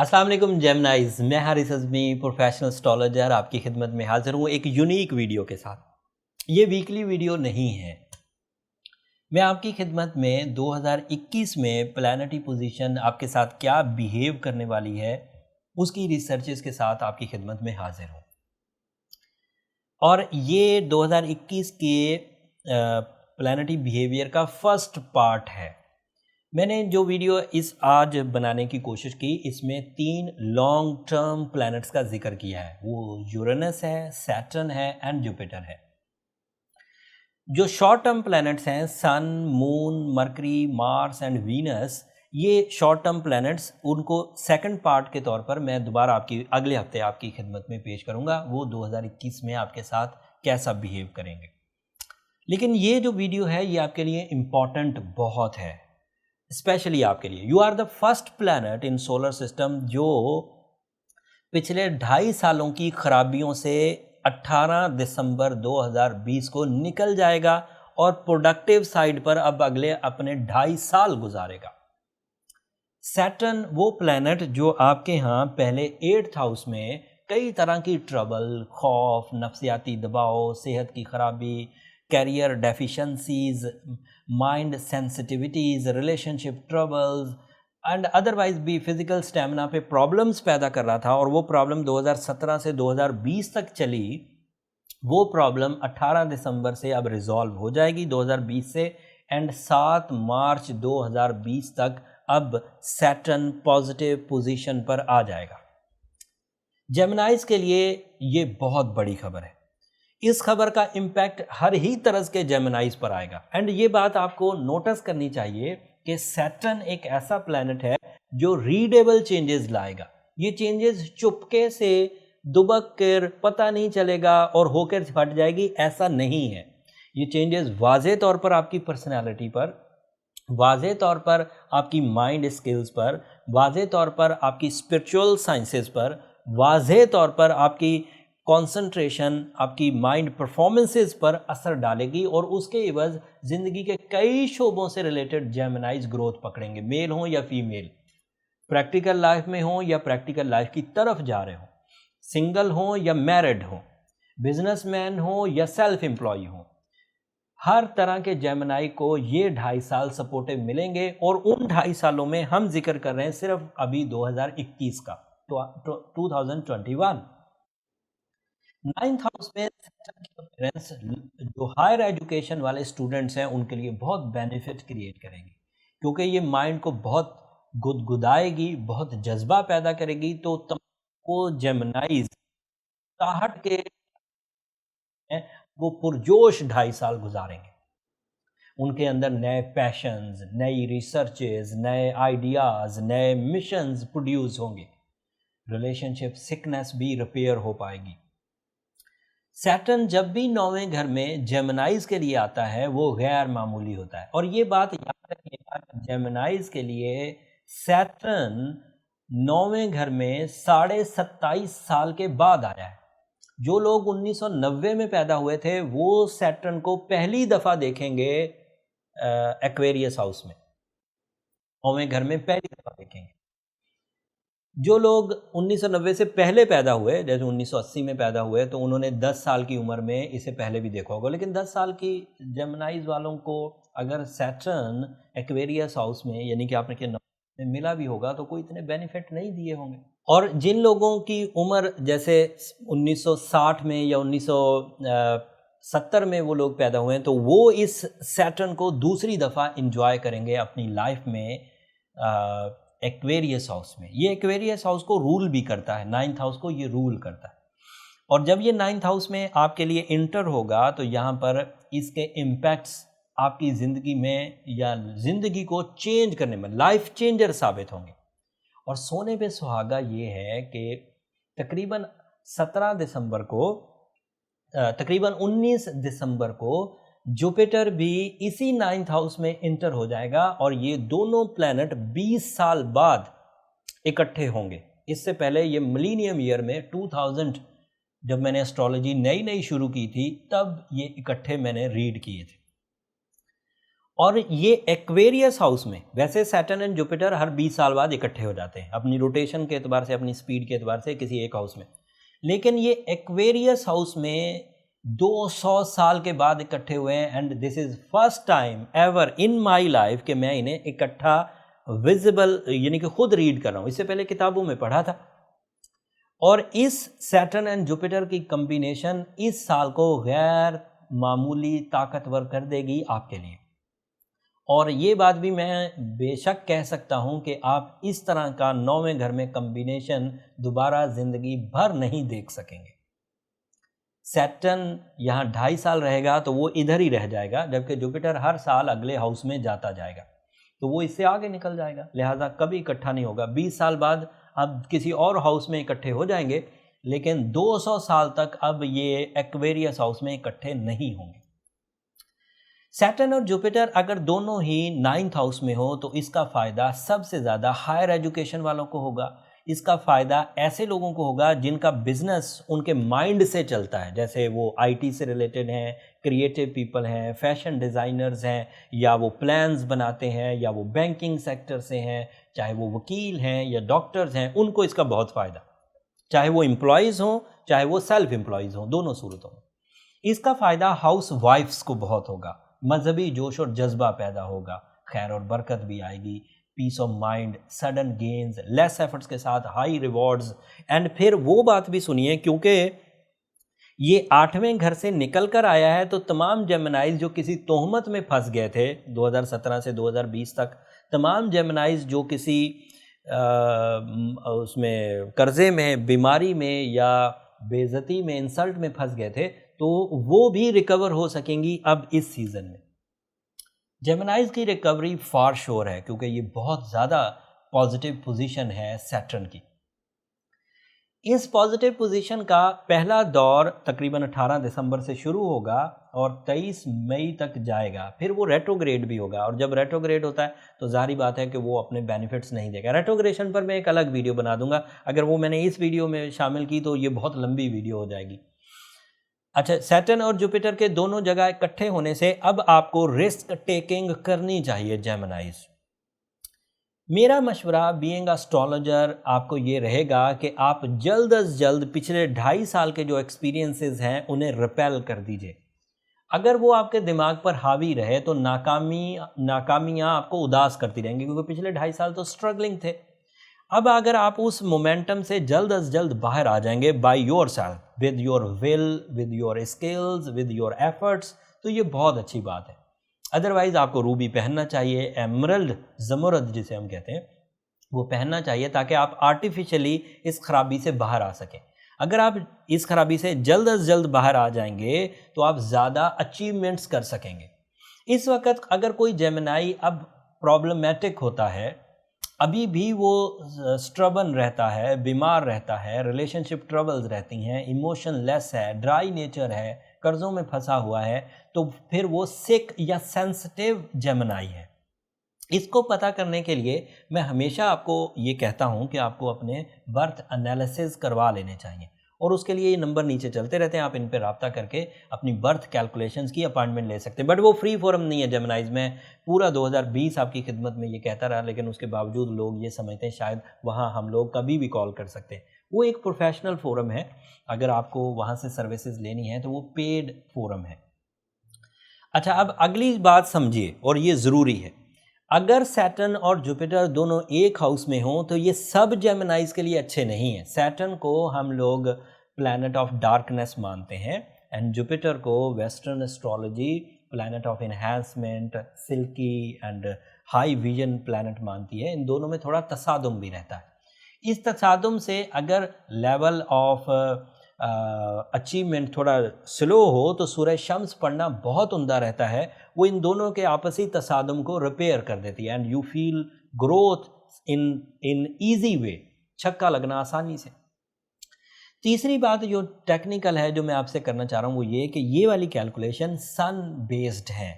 अस्सलाम वालेकुम जेमिनाइज, मैं हारिस अज़मी प्रोफेशनल एस्ट्रोलॉजर आपकी खिदमत में हाजिर हूँ एक यूनिक वीडियो के साथ। ये वीकली वीडियो नहीं है। मैं आपकी खिदमत में 2021 में प्लैनेटरी पोजीशन आपके साथ क्या बिहेव करने वाली है उसकी रिसर्चेस के साथ आपकी खिदमत में हाजिर हूँ। और ये 2021 के प्लैनेटरी बिहेवियर का फर्स्ट पार्ट है। मैंने जो वीडियो इस आज बनाने की कोशिश की, इसमें 3 लॉन्ग टर्म प्लैनेट्स का जिक्र किया है। वो यूरेनस है, सैटर्न है एंड जुपिटर है। जो शॉर्ट टर्म प्लैनेट्स हैं Sun, Moon, Mercury, Mars and Venus, ये शॉर्ट टर्म प्लैनेट्स उनको सेकंड पार्ट के तौर पर मैं दोबारा आपकी अगले हफ्ते आपकी खिदमत में पेश करूंगा। वो 2021 में आपके साथ कैसा बिहेव करेंगे। लेकिन ये जो वीडियो है ये आपके लिए इम्पॉर्टेंट बहुत है, स्पेशली आपके लिए। You are the first planet in solar system जो पिछले 2.5 सालों की खराबियों से 18 दिसंबर 2020 को निकल जाएगा और प्रोडक्टिव साइड पर अब अगले अपने 2.5 साल गुजारेगा। सैटर्न वो प्लैनेट जो आपके यहाँ पहले 8th हाउस में कई तरह की ट्रबल, खौफ, नफ्सियाती दबाव, सेहत की खराबी, career deficiencies, mind sensitivities, relationship troubles and otherwise भी फिजिकल स्टेमिना पे प्रॉब्लम्स पैदा कर रहा था। और वो प्रॉब्लम 2017 से 2020 तक चली। वो प्रॉब्लम 18 दिसंबर से अब रिजॉल्व हो जाएगी 2020 से, एंड 7 मार्च 2020 तक अब सैटर्न पॉजिटिव पोजीशन पर आ जाएगा। जेमिनाइज के लिए ये बहुत बड़ी खबर है। इस खबर का इम्पैक्ट हर ही तरह के जेमिनाइज पर आएगा। एंड ये बात आपको नोटिस करनी चाहिए कि सैटर्न एक ऐसा प्लैनेट है जो रीडेबल चेंजेस लाएगा। ये चेंजेस चुपके से दुबक कर पता नहीं चलेगा और होकर हट जाएगी, ऐसा नहीं है। ये चेंजेस वाज़े तौर पर आपकी पर्सनैलिटी पर, वाज़े तौर पर आपकी माइंड स्किल्स पर, वाज़े तौर पर आपकी स्पिरिचुअल साइंसेस पर, वाज़े तौर पर आपकी कंसंट्रेशन, आपकी माइंड परफॉर्मेंसेस पर असर डालेगी। और उसके एवज जिंदगी के कई शोबों से रिलेटेड जेमिनाइज ग्रोथ पकड़ेंगे, मेल हो या फीमेल, प्रैक्टिकल लाइफ में हो या प्रैक्टिकल लाइफ की तरफ जा रहे हो, सिंगल हो या मैरिड हो, बिजनेसमैन हो या सेल्फ एम्प्लॉय हो। हर तरह के जेमिनाई को ये 2.5 साल सपोर्टिव मिलेंगे। और उन 2.5 सालों में हम जिक्र कर रहे हैं सिर्फ अभी 2021 का, तो 2021। 9th हाउस में सैटर्न की अपीयरेंस जो हायर एजुकेशन वाले स्टूडेंट्स हैं उनके लिए बहुत बेनिफिट क्रिएट करेगी, क्योंकि ये माइंड को बहुत गुदगुदाएगी, बहुत जज्बा पैदा करेगी। तो तुमको जेमिनाइज ताहट के हैं, वो पुरजोश 2.5 साल गुजारेंगे। उनके अंदर नए पैशंस, नई रिसर्चेज, नए आइडियाज, नए मिशंस प्रोड्यूस होंगे। रिलेशनशिप सिकनेस भी रिपेयर हो पाएगी। सैटर्न जब भी 9वें घर में जेमिनाइज के लिए आता है वो गैर मामूली होता है। और ये बात याद रखिएगा, जेमिनाइज के लिए सैटर्न 9वें घर में 27.5 साल के बाद आया है। जो लोग 1990 में पैदा हुए थे वो सैटर्न को पहली दफा देखेंगे एक्वेरियस हाउस में, 9वें घर में पहली दफा देखेंगे। जो लोग 1990 से पहले पैदा हुए, जैसे 1980 में पैदा हुए, तो उन्होंने 10 साल की उम्र में इसे पहले भी देखा होगा। लेकिन 10 साल की जेमिनाइज वालों को अगर सैटर्न एक्वेरियस हाउस में यानी कि आपने के में मिला भी होगा तो कोई इतने बेनिफिट नहीं दिए होंगे। और जिन लोगों की उम्र जैसे 1960 में या 1970 में वो लोग पैदा हुए हैं, तो वो इस सैटर्न को दूसरी दफ़ा इंजॉय करेंगे अपनी लाइफ में एक्वेरियस हाउस में। ये एक्वेरियस हाउस को रूल भी करता है, 9th हाउस को ये रूल करता है। और जब ये 9th हाउस में आपके लिए इंटर होगा तो यहाँ पर इसके इम्पैक्ट्स आपकी ज़िंदगी में या ज़िंदगी को चेंज करने में लाइफ चेंजर साबित होंगे। और सोने पे सुहागा ये है कि तकरीबन 17 दिसंबर को, तकरीबन 19 दिसंबर को जुपिटर भी इसी 9th हाउस में इंटर हो जाएगा। और ये दोनों प्लैनेट 20 साल बाद इकट्ठे होंगे। इससे पहले ये मिलीनियम ईयर में 2000 जब मैंने एस्ट्रोलॉजी नई नई शुरू की थी तब ये इकट्ठे मैंने रीड किए थे। और ये एक्वेरियस हाउस में, वैसे सैटर्न एंड जुपिटर हर 20 साल बाद इकट्ठे हो जाते हैं अपनी रोटेशन के एतबार से, अपनी स्पीड के एतबार से किसी एक हाउस में, लेकिन ये एक्वेरियस हाउस में 200 साल के बाद इकट्ठे हुए हैं। And this is first time ever in my life कि मैं इन्हें इकट्ठा विजिबल यानी कि खुद रीड कर रहा हूँ, इससे पहले किताबों में पढ़ा था। और इस सैटर्न एंड जुपिटर की कॉम्बिनेशन इस साल को गैर मामूली ताकतवर कर देगी आपके लिए। और ये बात भी मैं बेशक कह सकता हूँ कि आप इस तरह का 9वें घर में कॉम्बिनेशन दोबारा ज़िंदगी भर नहीं देख सकेंगे। सैटर्न यहाँ 2.5 साल रहेगा तो वो इधर ही रह जाएगा, जबकि जुपिटर हर साल अगले हाउस में जाता जाएगा, तो वो इससे आगे निकल जाएगा, लिहाजा कभी इकट्ठा नहीं होगा। 20 साल बाद अब किसी और हाउस में इकट्ठे हो जाएंगे, लेकिन 200 साल तक अब ये एक्वेरियस हाउस में इकट्ठे नहीं होंगे। सैटर्न और जुपिटर अगर दोनों ही 9th हाउस में हो तो इसका फ़ायदा सबसे ज़्यादा हायर एजुकेशन वालों को होगा। इसका फ़ायदा ऐसे लोगों को होगा जिनका बिजनेस उनके माइंड से चलता है, जैसे वो आईटी से रिलेटेड हैं, क्रिएटिव पीपल हैं, फैशन डिज़ाइनर्स हैं, या वो प्लान्स बनाते हैं, या वो बैंकिंग सेक्टर से हैं, चाहे वो वकील हैं या डॉक्टर्स हैं, उनको इसका बहुत फ़ायदा, चाहे वो एम्प्लॉयज़ हों चाहे वो सेल्फ एम्प्लॉयज़ हों, दोनों सूरतों में। इसका फ़ायदा हाउस वाइफ्स को बहुत होगा, मजहबी जोश और जज्बा पैदा होगा, खैर और बरकत भी आएगी, peace of mind, sudden gains, less efforts के साथ हाई रिवॉर्ड्स। एंड फिर वो बात भी सुनिए, क्योंकि ये 8वें घर से निकल कर आया है, तो तमाम जेमिनाइज जो किसी तोहमत में फंस गए थे 2017 से 2020 तक, तमाम जेमिनाइज जो किसी उसमें कर्जे में, बीमारी में या बेइज्जती में, इंसल्ट में फंस गए थे, तो वो भी रिकवर हो सकेंगी अब इस सीज़न में। जेमिनाइज की रिकवरी फार श्योर है, क्योंकि ये बहुत ज़्यादा पॉजिटिव पोजीशन है सैटर्न की। इस पॉजिटिव पोजीशन का पहला दौर तकरीबन 18 दिसंबर से शुरू होगा और 23 मई तक जाएगा, फिर वो रेट्रोग्रेड भी होगा। और जब रेट्रोग्रेड होता है तो जाहिर बात है कि वो अपने बेनिफिट्स नहीं देगा। रेट्रोग्रेशन पर मैं एक अलग वीडियो बना दूंगा, अगर वो मैंने इस वीडियो में शामिल की तो ये बहुत लंबी वीडियो हो जाएगी। अच्छा, सैटर्न और जुपिटर के दोनों जगह इकट्ठे होने से अब आपको रिस्क टेकिंग करनी चाहिए जेमिनाइज। मेरा मशवरा बीइंग एस्ट्रोलॉजर आपको ये रहेगा कि आप जल्द अज जल्द पिछले 2.5 साल के जो एक्सपीरियंसेस हैं उन्हें रिपेल कर दीजिए। अगर वो आपके दिमाग पर हावी रहे तो नाकामियाँ आपको उदास करती रहेंगी, क्योंकि पिछले 2.5 साल तो स्ट्रगलिंग थे। अब अगर आप उस मोमेंटम से जल्द अज जल्द बाहर आ जाएंगे by your self, with your will, with your skills, with your efforts, तो ये बहुत अच्छी बात है। अदरवाइज आपको रूबी पहनना चाहिए, एमरल्ड, ज़मरद जिसे हम कहते हैं, वो पहनना चाहिए ताकि आप आर्टिफिशियली इस खराबी से बाहर आ सकें। अगर आप इस खराबी से जल्द अज जल्द बाहर आ जाएंगे तो आप ज़्यादा अचीवमेंट्स कर सकेंगे। इस वक्त अगर कोई जेमिनाई अब प्रॉब्लमेटिक होता है, अभी भी वो स्ट्रबन रहता है, बीमार रहता है, रिलेशनशिप ट्रबल्स रहती हैं, इमोशनलेस है, ड्राई नेचर है, कर्ज़ों में फंसा हुआ है, तो फिर वो सिक या सेंसिटिव जेमिनाई है। इसको पता करने के लिए मैं हमेशा आपको ये कहता हूँ कि आपको अपने बर्थ एनालिसिस करवा लेने चाहिए, और उसके लिए ये नंबर नीचे चलते रहते हैं, आप इन पर रब्ता करके अपनी बर्थ कैलकुलेशंस की अपॉइंटमेंट ले सकते हैं। बट वो फ्री फोरम नहीं है जेमिनाइज में। पूरा 2020 आपकी खिदमत में ये कहता रहा, लेकिन उसके बावजूद लोग ये समझते हैं शायद वहाँ हम लोग कभी भी कॉल कर सकते हैं। वो एक प्रोफेशनल फोरम है, अगर आपको वहाँ से सर्विसेज लेनी है तो वो पेड फोरम है। अच्छा, अब अगली बात समझिए, और ये ज़रूरी है। अगर सैटर्न और जुपिटर दोनों एक हाउस में हों तो ये सब जेमिनाइज के लिए अच्छे नहीं हैं। सैटर्न को हम लोग प्लैनेट ऑफ डार्कनेस मानते हैं, एंड जुपिटर को western astrology planet of enhancement, silkie and high vision planet मानती है। इन दोनों में थोड़ा तसादुम भी रहता है। इस तसादुम से अगर लेवल ऑफ अचीवमेंट थोड़ा स्लो हो तो सूरज शम्स पढ़ना बहुत उम्दा रहता है। वो इन दोनों के आपसी तसादुम को रिपेयर कर देती है, and you feel growth in easy way, छक्का लगना आसानी से। तीसरी बात जो टेक्निकल है जो मैं आपसे करना चाह रहा हूँ वो ये कि ये वाली कैलकुलेशन सन बेस्ड है।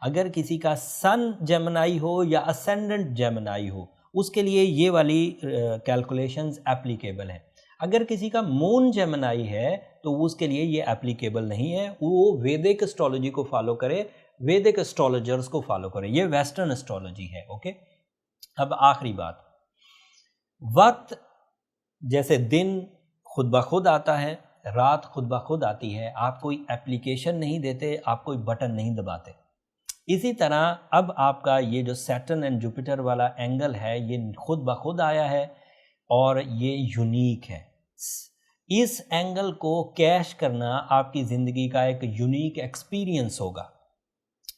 अगर किसी का सन जेमिनाई हो या असेंडेंट जेमिनाई हो, उसके लिए ये वाली कैलकुलेशंस एप्लीकेबल है। अगर किसी का मून जेमिनाई है तो उसके लिए ये एप्लीकेबल नहीं है। वो वैदिक एस्ट्रोलॉजी को फॉलो करे, वैदिक एस्ट्रोलॉजर्स को फॉलो करे, ये वेस्टर्न एस्ट्रोलॉजी है। ओके, अब आखिरी बात, वक्त जैसे दिन खुद ब खुद आता है, रात खुद ब खुद आती है, आप कोई एप्लीकेशन नहीं देते, आप कोई बटन नहीं दबाते। इसी तरह अब आपका ये जो सैटर्न एंड जुपिटर वाला एंगल है ये खुद ब खुद आया है और ये यूनिक है। इस एंगल को कैश करना आपकी ज़िंदगी का एक यूनिक एक्सपीरियंस होगा।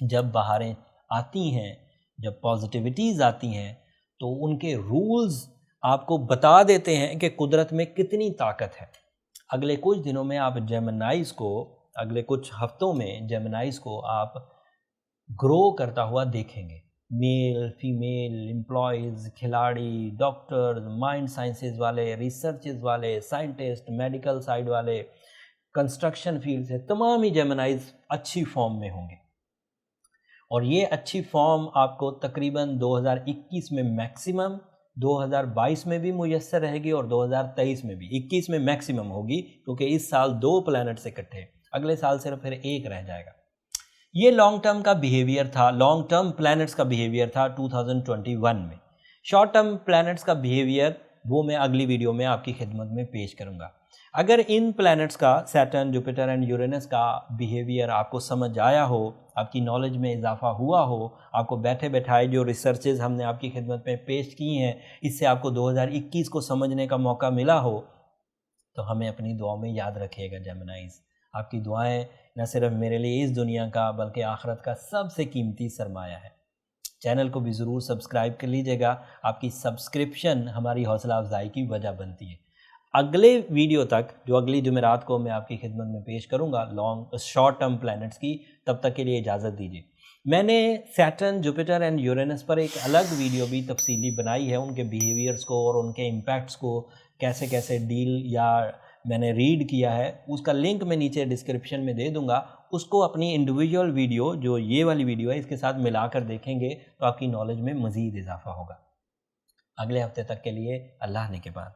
जब बहारें आती हैं, जब पॉजिटिविटीज़ आती हैं, तो उनके रूल्स आपको बता देते हैं कि कुदरत में कितनी ताकत है। अगले कुछ दिनों में आप जेमिनाइज को, अगले कुछ हफ्तों में जेमिनाइज को आप ग्रो करता हुआ देखेंगे। मेल, फीमेल, एम्प्लॉयज़, खिलाड़ी, डॉक्टर्स, माइंड साइंसेज वाले, रिसर्चेज वाले, साइंटिस्ट, मेडिकल साइड वाले, कंस्ट्रक्शन फील्ड से, तमाम ही जेमिनाइज अच्छी फॉर्म में होंगे। और ये अच्छी फॉर्म आपको तकरीबन 2021 में मैक्सिमम, 2022 में भी मुयस्सर रहेगी और 2023 में भी। 21 में मैक्सिमम होगी क्योंकि इस साल 2 प्लैनेट्स इकट्ठे, अगले साल सिर्फ फिर एक रह जाएगा। ये लॉन्ग टर्म का बिहेवियर था, लॉन्ग टर्म प्लैनेट्स का बिहेवियर था 2021 में। शॉर्ट टर्म प्लैनेट्स का बिहेवियर वो मैं अगली वीडियो में आपकी खिदमत में पेश करूंगा। अगर इन प्लैनेट्स का, सैटर्न, जुपिटर एंड यूरेनस का बिहेवियर आपको समझ आया हो, आपकी नॉलेज में इजाफा हुआ हो, आपको बैठे बैठाए जो रिसर्चेज हमने आपकी खिदमत में पेश की हैं इससे आपको 2021 को समझने का मौका मिला हो, तो हमें अपनी दुआओं में याद रखिएगा जेमिनाइज। आपकी दुआएं न सिर्फ मेरे लिए इस दुनिया का बल्कि आखिरत का सबसे कीमती सरमाया है। चैनल को भी ज़रूर सब्सक्राइब कर लीजिएगा, आपकी सब्सक्रिप्शन हमारी हौसला अफजाई की वजह बनती है। अगले वीडियो तक, जो अगली जुमेरात को मैं आपकी खिदमत में पेश करूंगा शॉर्ट टर्म प्लैनेट्स की, तब तक के लिए इजाज़त दीजिए। मैंने सैटर्न, जुपिटर एंड यूरेनस पर एक अलग वीडियो भी तफसीली बनाई है, उनके बिहेवियर्स को और उनके इम्पैक्ट्स को कैसे कैसे डील या मैंने रीड किया है, उसका लिंक मैं नीचे डिस्क्रिप्शन में दे दूंगा। उसको अपनी इंडिविजुअल वीडियो, जो ये वाली वीडियो है, इसके साथ मिलाकर देखेंगे तो आपकी नॉलेज में मज़ीद इजाफा होगा। अगले हफ्ते तक के लिए अल्लाह ने के बाद।